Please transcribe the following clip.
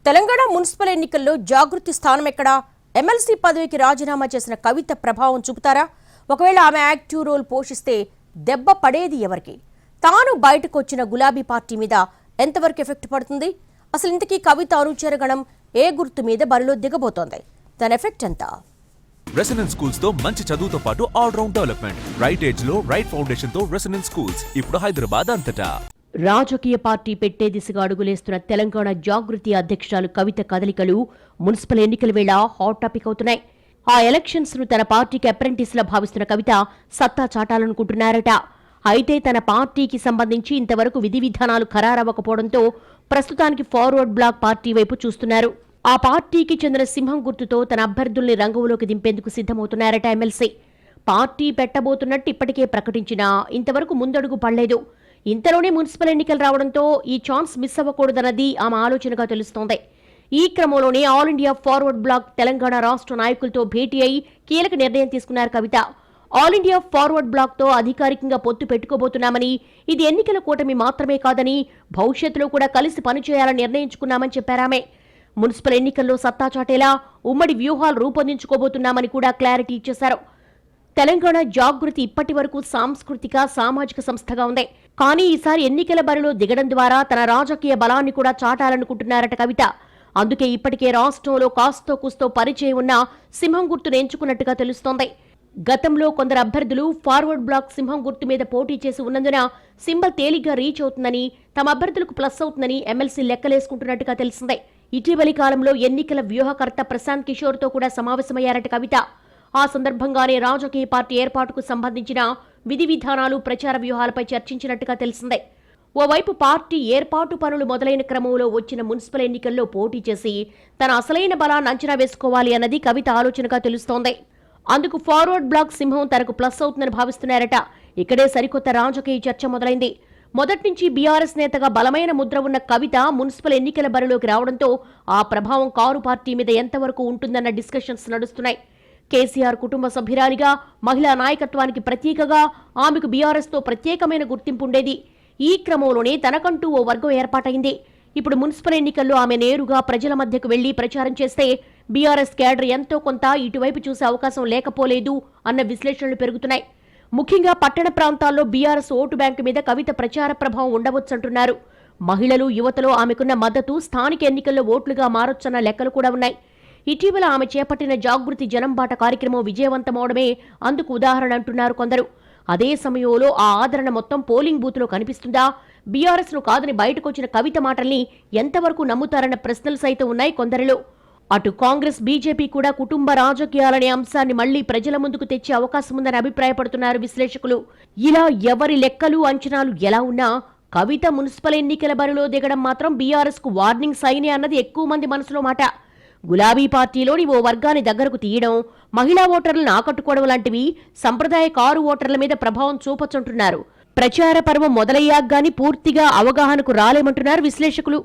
Telangana municipal ఎన్నికల్లో జాగృతి స్థానం ఎక్కడా? ఎమ్మెల్సీ పదవికి రాజీనామా చేసిన కవిత ప్రభావం చూపుతారా? ఒకవేళ ఆమె యాక్టివ్ రోల్ పోషిస్తే దెబ్బ పడేది ఎవరికి? తాను బయటకు వచ్చిన గులాబీ పార్టీ మీద ఎంతవరకు ఎఫెక్ట్ పడుతుంది? అసలు ఇంతకీ కవిత అనుచరగణం ఏ గుర్తు మీద బరిలో దిగబోతోంది? దాని ఎఫెక్ట్ ఎంత? రెసిడెన్స్ స్కూల్స్ తో మంచి చదువుతో పాటు all round development, right age లో రైట్ ఫౌండేషన్ తో రెసిడెన్స్ స్కూల్స్ ఇప్పుడు హైదరాబాద్ అంతటా. రాజకీయ పార్టీ పెట్టే దిశగా అడుగులేస్తున్న తెలంగాణ జాగృతి అధ్యక్షురాలు కవిత కదలికలు మున్సిపల్ ఎన్నికల వేళ హాట్ టాపిక్ అవుతున్నాయి. ఆ ఎలక్షన్స్ ను తన పార్టీకి అప్రెంటిస్ లా భావిస్తున్న కవిత సత్తా చాటాలనుకుంటున్నారట. అయితే తన పార్టీకి సంబంధించి ఇంతవరకు విధి విధానాలు ఖరారవ్వకపోవడంతో ప్రస్తుతానికి ఫార్వర్డ్ బ్లాక్ పార్టీ వైపు చూస్తున్నారు. ఆ పార్టీకి చెందిన సింహం గుర్తుతో తన అభ్యర్థుల్ని రంగంలోకి దింపేందుకు సిద్ధమవుతున్నారట ఎమ్మెల్సీ. పార్టీ పెట్టబోతున్నట్టు ఇప్పటికే ప్రకటించినా ఇంతవరకు ముందడుగు పడలేదు. ఇంతలోనే మున్సిపల్ ఎన్నికలు రావడంతో ఈ ఛాన్స్ మిస్ అవ్వకూడదన్నది ఆమె ఆలోచనగా తెలుస్తోంది. ఈ క్రమంలోనే All India Forward Bloc Telangana రాష్ట్ర నాయకులతో భేటీ అయి కీలక నిర్ణయం తీసుకున్నారు Kavitha. All India Forward Bloc తో అధికారికంగా పొత్తు పెట్టుకోబోతున్నామని, ఇది ఎన్నికల కూటమి మాత్రమే కాదని భవిష్యత్తులో కూడా కలిసి పనిచేయాలని నిర్ణయించుకున్నామని చెప్పారామె. మున్సిపల్ ఎన్నికల్లో సత్తా చాటేలా ఉమ్మడి వ్యూహాలు రూపొందించుకోబోతున్నామని కూడా క్లారిటీ ఇచ్చేశారు. తెలంగాణ జాగృతి ఇప్పటి వరకు సాంస్కృతిక సామాజిక సంస్థగా ఉంది. కానీ ఈసారి ఎన్నికల బరిలో దిగడం ద్వారా తన రాజకీయ బలాన్ని కూడా చాటాలనుకుంటున్నారట కవిత. అందుకే ఇప్పటికే రాష్ట్రంలో కాస్తో కూస్తో పరిచయం ఉన్న సింహం గుర్తును ఎంచుకున్నట్టుగా తెలుస్తోంది. గతంలో కొందరు అభ్యర్థులు ఫార్వర్డ్ బ్లాక్ సింహం గుర్తు మీద పోటీ చేసి ఉన్నందున సింబల్ తేలిగ్గా రీచ్ అవుతుందని, తమ అభ్యర్థులకు ప్లస్ అవుతుందని ఎమ్మెల్సీ లెక్కలేసుకుంటున్నట్టుగా తెలిసిందే. ఇటీవలి కాలంలో ఎన్నికల వ్యూహకర్త ప్రశాంత్ కిషోర్ తో కూడా సమావేశమయ్యారట కవిత. ఆ సందర్భంగానే రాజకీయ పార్టీ ఏర్పాటుకు సంబంధించిన విధి విధానాలు, ప్రచార వ్యూహాలపై చర్చించినట్టుగా తెలిసిందే. ఓవైపు పార్టీ ఏర్పాటు పనులు మొదలైన క్రమంలో వచ్చిన మున్సిపల్ ఎన్నికల్లో పోటీ చేసి తన అసలైన బలాన్ని అంచనా వేసుకోవాలి అన్నది కవిత ఆలోచనగా తెలుస్తోంది. అందుకు ఫార్వర్డ్ బ్లాక్ సింహం తనకు ప్లస్ అవుతుందని భావిస్తున్నారట. ఇక్కడే సరికొత్త రాజకీయ చర్చ మొదలైంది. మొదటి నుంచి బీఆర్ఎస్ నేతగా బలమైన ముద్ర ఉన్న కవిత మున్సిపల్ ఎన్నికల బరిలోకి రావడంతో ఆ ప్రభావం కారు పార్టీ మీద ఎంతవరకు ఉంటుందన్న డిస్కషన్స్ నడుస్తున్నాయి. కేసీఆర్ కుటుంబ సభ్యురాలిగా, మహిళా నాయకత్వానికి ప్రతీకగా ఆమెకు బీఆర్ఎస్ తో ప్రత్యేకమైన గుర్తింపు ఉండేది. ఈ క్రమంలోనే తనకంటూ ఓ వర్గం ఏర్పాటైంది. ఇప్పుడు మున్సిపల్ ఎన్నికల్లో ఆమె నేరుగా ప్రజల మధ్యకు వెళ్లి ప్రచారం చేస్తే బీఆర్ఎస్ క్యాడర్ ఎంతో కొంత ఇటువైపు చూసే అవకాశం లేకపోలేదు అన్న విశ్లేషణలు పెరుగుతున్నాయి. ముఖ్యంగా పట్టణ ప్రాంతాల్లో బీఆర్ఎస్ ఓటు బ్యాంకు మీద కవిత ప్రచార ప్రభావం ఉండవచ్చంటున్నారు. మహిళలు, యువతలో ఆమెకున్న మద్దతు స్థానిక ఎన్నికల్లో ఓట్లుగా మారొచ్చన్న లెక్కలు కూడా ఉన్నాయి. ఇటీవల ఆమె చేపట్టిన జాగృతి జనంబాట కార్యక్రమం విజయవంతమవడమే అందుకు ఉదాహరణ అంటున్నారు కొందరు. అదే సమయంలో ఆ ఆదరణ మొత్తం పోలింగ్ బూత్ లో కనిపిస్తుందా? బీఆర్ఎస్ ను కాదని బయటకొచ్చిన కవిత మాటల్ని ఎంతవరకు నమ్ముతారన్న ప్రశ్నలు సైతం ఉన్నాయి కొందరిలో. అటు కాంగ్రెస్, బీజేపీ కూడా కుటుంబ రాజకీయాలనే అంశాన్ని మళ్లీ ప్రజల ముందుకు తెచ్చే అవకాశం ఉందని అభిప్రాయపడుతున్నారు విశ్లేషకులు. ఇలా ఎవరి లెక్కలు, అంచనాలు ఎలా ఉన్నా కవిత మున్సిపల్ ఎన్నికల బరిలో దిగడం మాత్రం బీఆర్ఎస్ కు వార్నింగ్ సైనే అన్నది ఎక్కువ మంది మనసులో మాట. గులాబీ పార్టీలోని ఓ వర్గాన్ని దగ్గరకు తీయడం, మహిళా ఓటర్లను ఆకట్టుకోవడం లాంటివి సంప్రదాయ కారు ఓటర్ల మీద ప్రభావం చూపొచ్చంటున్నారు. ప్రచార పర్వం మొదలయ్యాక గాని పూర్తిగా అవగాహనకు రాలేమంటున్నారు విశ్లేషకులు.